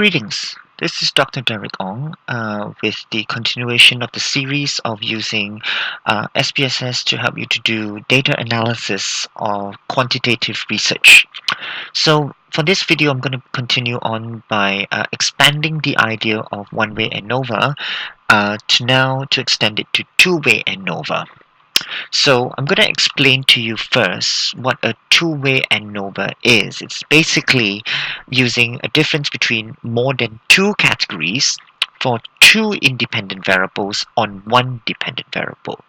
Greetings, this is Dr. Derek Ong with the continuation of the series of using SPSS to help you to do data analysis of quantitative research. So for this video, I'm going to continue on by expanding the idea of one-way ANOVA to extend it to two-way ANOVA. So I'm going to explain to you first what a two-way ANOVA is. It's basically using a difference between more than two categories for two independent variables on one dependent variable.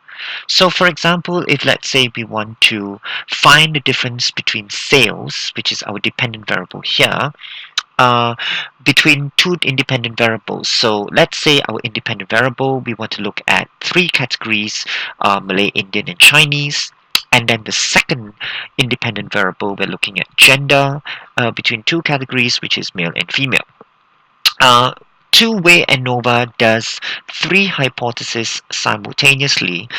So for example, if let's say we want to find the difference between sales, which is our dependent variable here, uh, between two independent variables. So let's say our independent variable, we want to look at three categories, Malay, Indian, and Chinese. And then the second independent variable, we're looking at gender between two categories, which is male and female. Uh, Two-way ANOVA does three hypotheses simultaneously.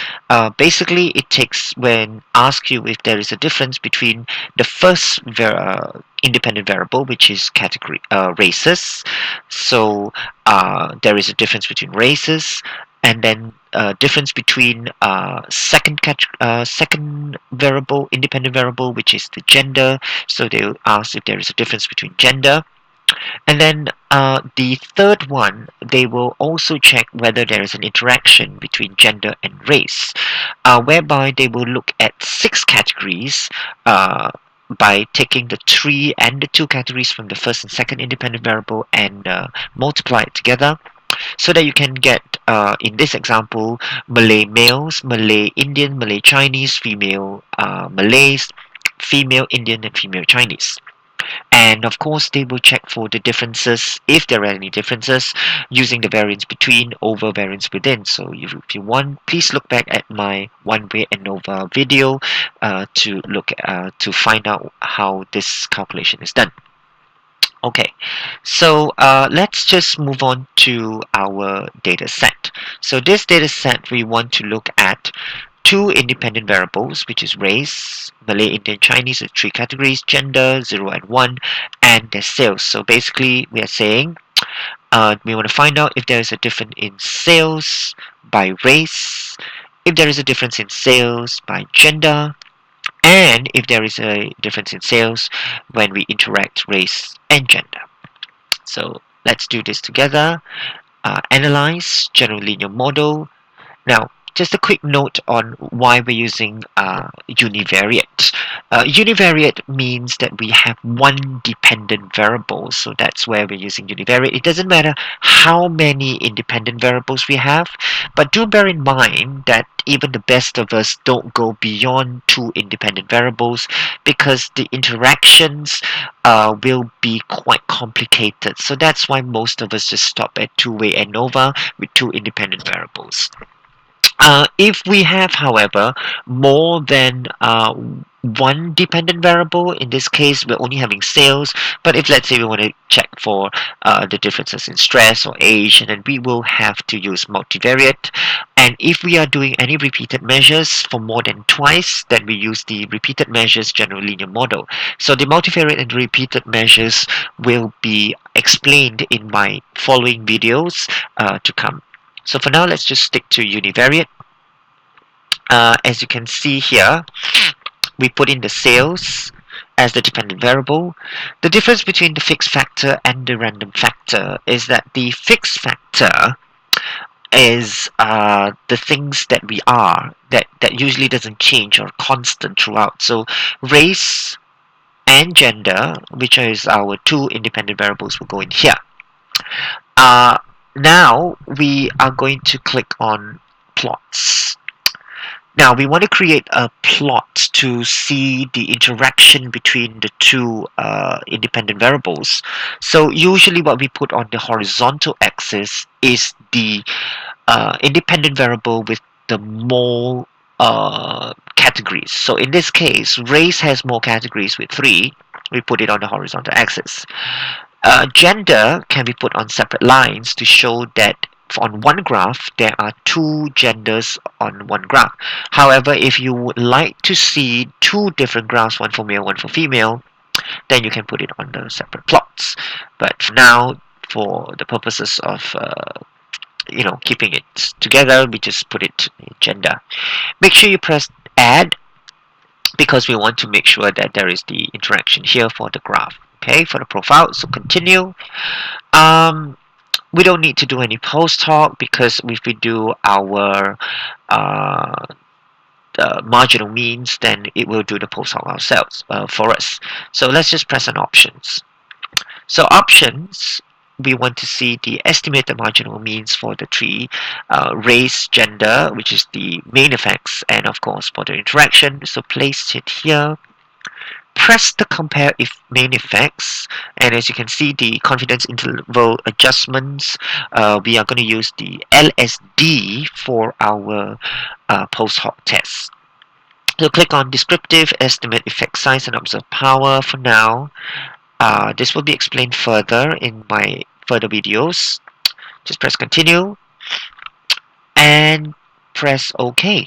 Basically, it takes when ask you if there is a difference between the first independent variable, which is category races. So there is a difference between races, and then difference between second variable, independent variable, which is the gender. So they will ask if there is a difference between gender. And then the third one, they will also check whether there is an interaction between gender and race, whereby they will look at six categories by taking the three and the two categories from the first and second independent variable and multiply it together. So that you can get, in this example, Malay males, Malay Indian, Malay Chinese, female Malays, female Indian, and female Chinese. And of course, they will check for the differences, if there are any differences, using the variance between over variance within. So if you want, please look back at my one-way ANOVA video to find out how this calculation is done. Okay, so let's just move on to our data set. So this data set, we want to look at two independent variables, which is race, Malay, Indian, Chinese, with three categories, gender, 0 and 1, and their sales. So basically, we are saying we want to find out if there is a difference in sales by race, if there is a difference in sales by gender, and if there is a difference in sales when we interact race and gender. So let's do this together. Analyze general linear model. Now, just a quick note on why we're using univariate. Univariate means that we have one dependent variable, so that's where we're using univariate. It doesn't matter how many independent variables we have, but do bear in mind that even the best of us don't go beyond two independent variables because the interactions will be quite complicated. So that's why most of us just stop at two-way ANOVA with two independent variables. If we have, however, more than one dependent variable, in this case we're only having sales, but if let's say we want to check for the differences in stress or age, and then we will have to use multivariate. And if we are doing any repeated measures for more than twice, then we use the repeated measures general linear model. So the multivariate and repeated measures will be explained in my following videos to come. So for now, let's just stick to univariate. As you can see here, we put in the sales as the dependent variable. The difference between the fixed factor and the random factor is that the fixed factor is the things that we are, that usually doesn't change or constant throughout. So race and gender, which is our two independent variables, will go in here. Now we are going to click on plots. Now we want to create a plot to see the interaction between the two independent variables. So usually what we put on the horizontal axis is the independent variable with the more categories. So in this case, race has more categories with 3. We put it on the horizontal axis. Gender can be put on separate lines to show that on one graph there are two genders on one graph. However, if you would like to see two different graphs, one for male, one for female, then you can put it on the separate plots. But for now, for the purposes of keeping it together, we just put it in gender. Make sure you press add, because we want to make sure that there is the interaction here for the graph. Okay, for the profile. So continue. um, we don't need to do any post hoc, because if we do our uh, marginal means, then it will do the post hoc ourselves for us. So let's just press on options. So options, we want to see the estimated marginal means for the three: race, gender, which is the main effects, and of course for the interaction. So place it here. Press the compare if main effects, and as you can see, the confidence interval adjustments, we are going to use the LSD for our post hoc test. So click on descriptive, estimate effect size, and observe power for now. This will be explained further in my further videos. Just press continue and press OK.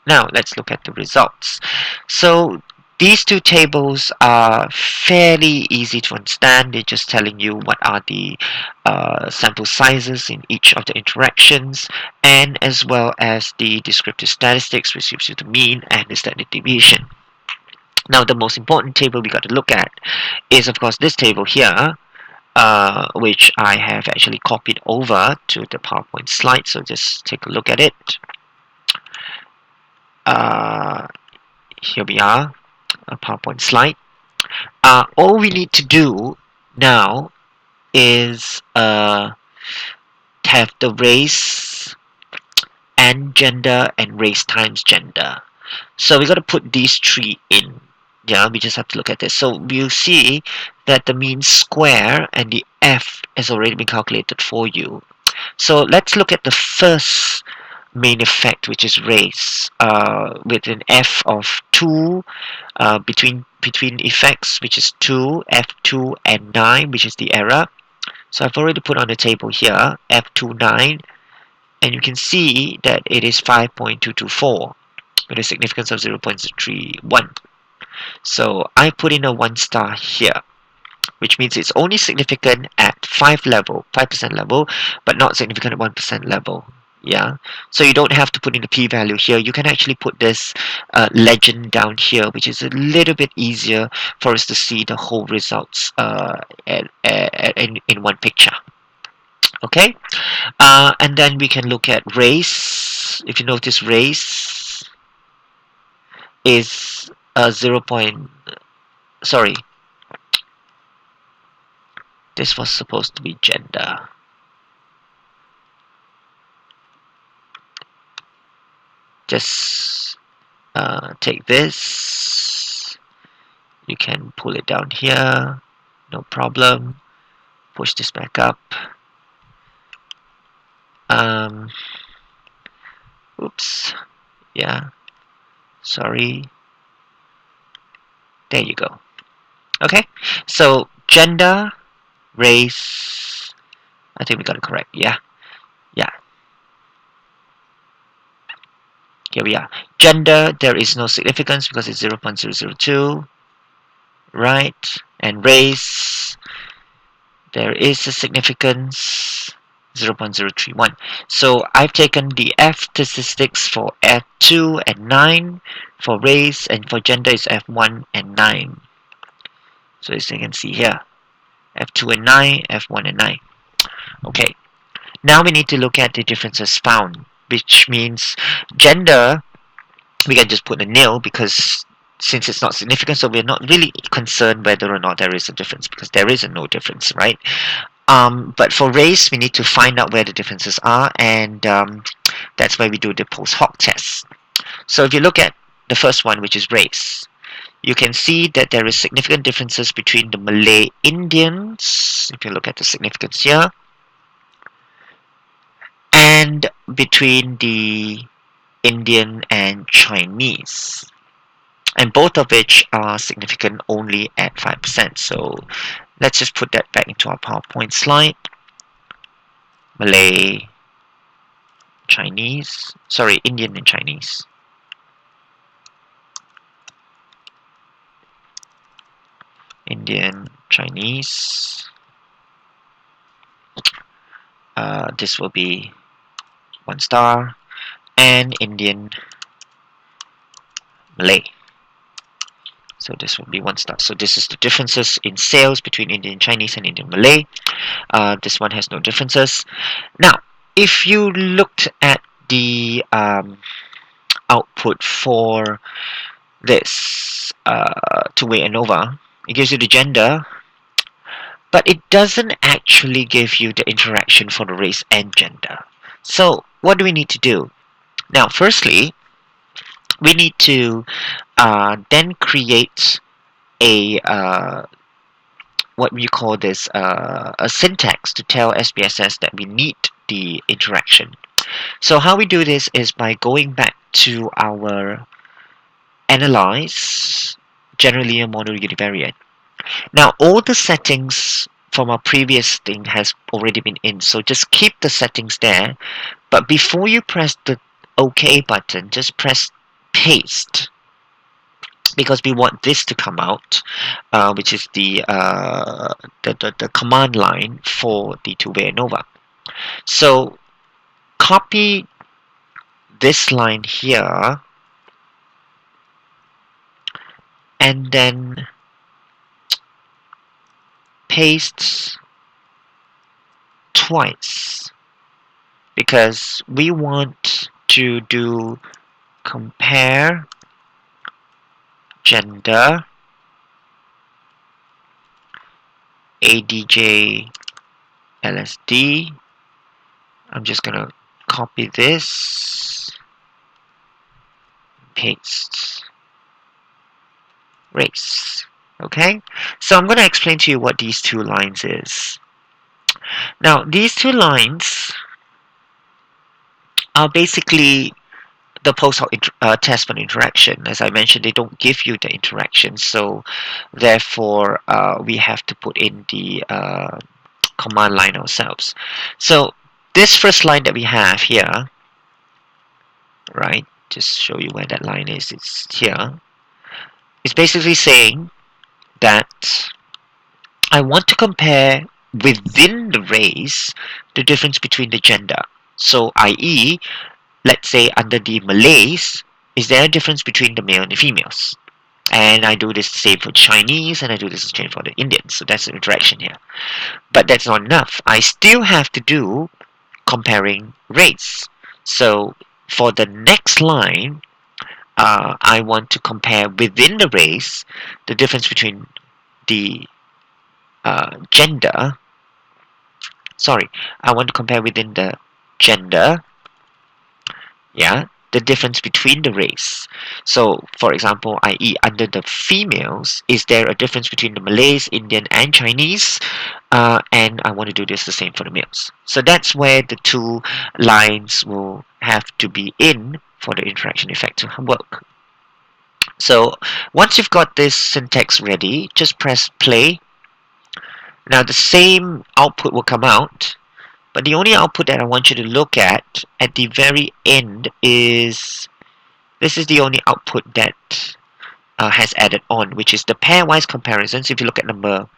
Now let's look at the results. So these two tables are fairly easy to understand. They're just telling you what are the sample sizes in each of the interactions, and as well as the descriptive statistics, which gives you the mean and the standard deviation. Now the most important table we got to look at is of course this table here, which I have actually copied over to the PowerPoint slide. So just take a look at it. Uh, Here we are, a PowerPoint slide. All we need to do now is have the race and gender and race times gender. So we got to put these three in. Yeah, we just have to look at this. So we'll see that the mean square and the F has already been calculated for you. So let's look at the first main effect, which is race, with an F of 2, between effects, which is 2, F2, and 9, which is the error. So I've already put on the table here F2 9, and you can see that it is 5.224 with a significance of 0.31. So I put in a 1 star here, which means it's only significant at 5% level, but not significant at 1% level. Yeah, so you don't have to put in the p-value here. You can actually put this legend down here, which is a little bit easier for us to see the whole results in one picture. Okay, and then we can look at race. If you notice, race is 0. Sorry, this was supposed to be gender. Just take this. You can pull it down here, no problem. Push this back up. Oops. Yeah. Sorry. There you go. Okay. So gender, race. I think we got it correct. Yeah. Yeah. Here we are. Gender, there is no significance because it's 0.002. Right. And race, there is a significance, 0.031. So I've taken the F statistics for F2 and 9 for race, and for gender is F1 and 9. So as you can see here, F2 and 9, F1 and 9. Okay, now we need to look at the differences found, which means gender, we can just put a nil because since it's not significant, so we're not really concerned whether or not there is a difference, because there is no difference, right? But for race, we need to find out where the differences are, and that's why we do the post hoc test. So if you look at the first one, which is race, you can see that there is significant differences between the Malay Indians, if you look at the significance here, and between the Indian and Chinese, and both of which are significant only at 5%. So let's just put that back into our PowerPoint slide. Malay, Chinese, sorry, Indian and Chinese. Indian, Chinese. this will be 1 star, and Indian, Malay. So this will be 1 star. So this is the differences in sales between Indian Chinese and Indian Malay. This one has no differences. Now, if you looked at the output for this two-way ANOVA, it gives you the gender, but it doesn't actually give you the interaction for the race and gender. So what do we need to do? Now, firstly, we need to then create a what we call this a syntax to tell SPSS that we need the interaction. So how we do this is by going back to our analyze generally a model univariate. Now all the settings from our previous thing has already been in, so just keep the settings there, but before you press the OK button, just press paste, because we want this to come out, which is the command line for the two-way ANOVA. So copy this line here and then paste twice, because we want to do compare gender ADJ LSD. I'm just gonna copy this, paste race. Okay, so I'm gonna explain to you what these two lines is. Now these two lines are basically the post-hoc test for interaction. As I mentioned, they don't give you the interaction, so therefore we have to put in the command line ourselves. So this first line that we have here, right, just show you where that line is, it's here. It's basically saying that I want to compare within the race the difference between the gender. So i.e., let's say under the Malays, is there a difference between the male and the females? And I do this the same for Chinese, and I do this the same for the Indians. So that's the interaction here. But that's not enough. I still have to do comparing race. So for the next line, I want to compare within the race the difference between the gender. Sorry, I want to compare within the gender, yeah, the difference between the race. So for example, i.e. under the females, is there a difference between the Malays, Indian and Chinese? And I want to do this the same for the males. So that's where the two lines will have to be in for the interaction effect to work. So once you've got this syntax ready, just press play. Now the same output will come out, but the only output that I want you to look at the very end is, this is the only output that has added on, which is the pairwise comparisons. If you look at number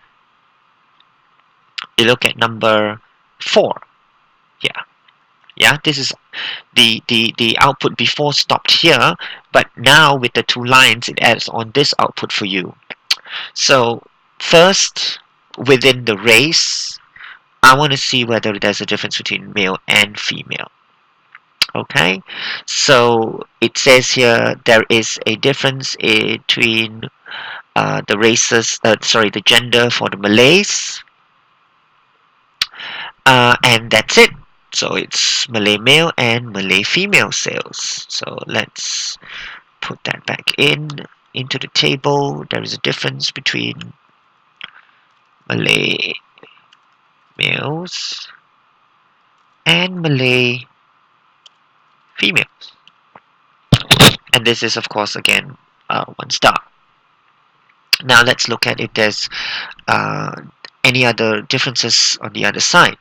4, yeah, this is the output before stopped here, but now with the two lines, it adds on this output for you. So first, within the race, I want to see whether there's a difference between male and female. Okay, so it says here there is a difference between the races, the gender for the Malays, and that's it. So it's Malay male and Malay female sales. So let's put that back into the table. There is a difference between Malay males and Malay females. And this is, of course, again, 1 star. Now let's look at if there's any other differences on the other side.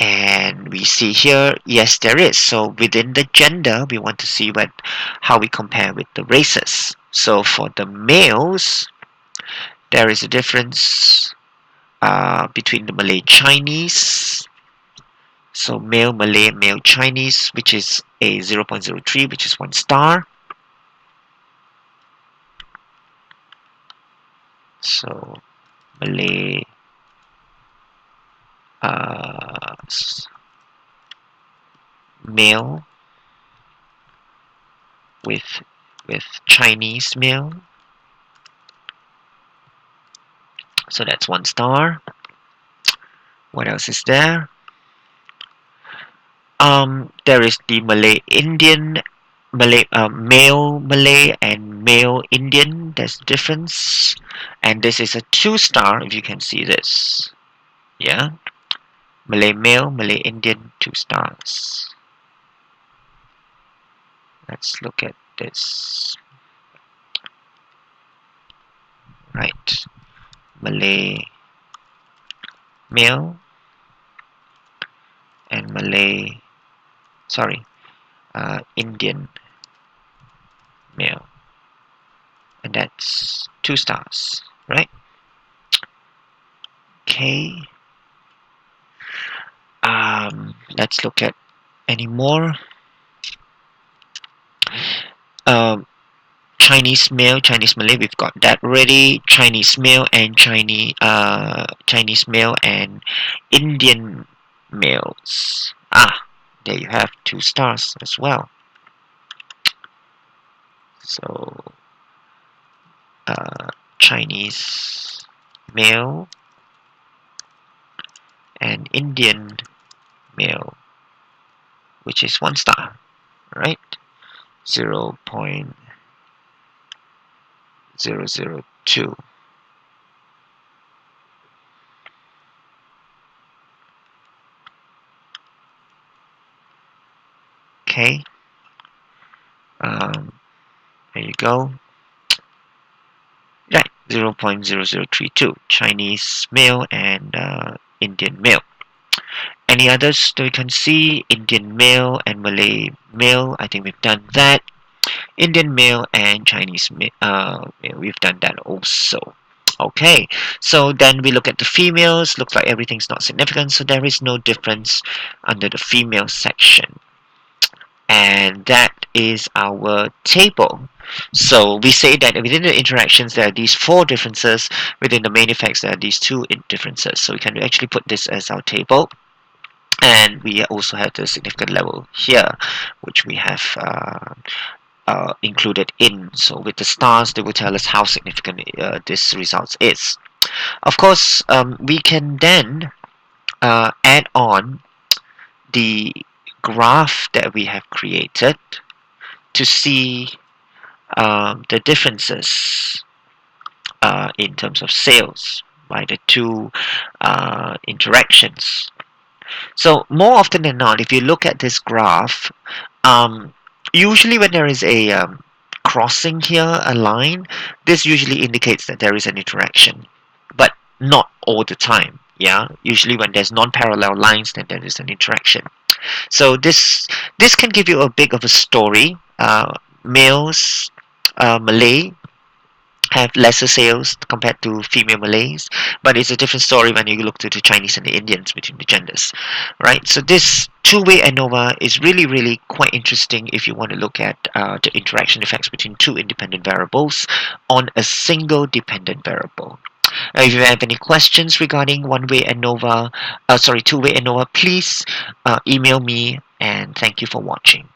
And we see here, yes, there is. So within the gender, we want to see how we compare with the races. So for the males, there is a difference between the Malay Chinese. So male Malay, male Chinese, which is a 0.03, which is 1 star. So Malay male with Chinese male. So that's 1 star. What else is there? There is the Malay Indian, male Malay and male Indian. There's a difference, and this is a 2 star. If you can see this, yeah, Malay male, Malay Indian, 2 stars. Let's look at this. Right, Malay male and Indian male, and that's 2 stars, right? Okay. Let's look at any more. Chinese male, Chinese Malay, we've got that already. Chinese male and Chinese male and Indian males. There you have 2 stars as well. So Chinese male and Indian male, which is 1 star, right? 0.002. Okay. There you go. Right, 0.0032 Chinese male and Indian male. Any others that we can see? Indian male and Malay male, I think we've done that. Indian male and Chinese male, we've done that also. Okay, so then we look at the females. Looks like everything's not significant, so there is no difference under the female section. And that is our table. So we say that within the interactions there are these 4 differences, within the main effects there are these 2 differences. So we can actually put this as our table. And we also have the significant level here, which we have included in. So with the stars, they will tell us how significant this result is. Of course, we can then add on the graph that we have created to see the differences in terms of sales by the 2 interactions. So more often than not, if you look at this graph, usually when there is a crossing here, a line, this usually indicates that there is an interaction, but not all the time. Yeah, usually when there's non-parallel lines, then there is an interaction. So this can give you a bit of a story. Males, Malay, have lesser sales compared to female Malays, but it's a different story when you look to the Chinese and the Indians between the genders, right? So this two-way ANOVA is really quite interesting if you want to look at the interaction effects between 2 independent variables on a single dependent variable. If you have any questions regarding two-way ANOVA, please email me, and thank you for watching.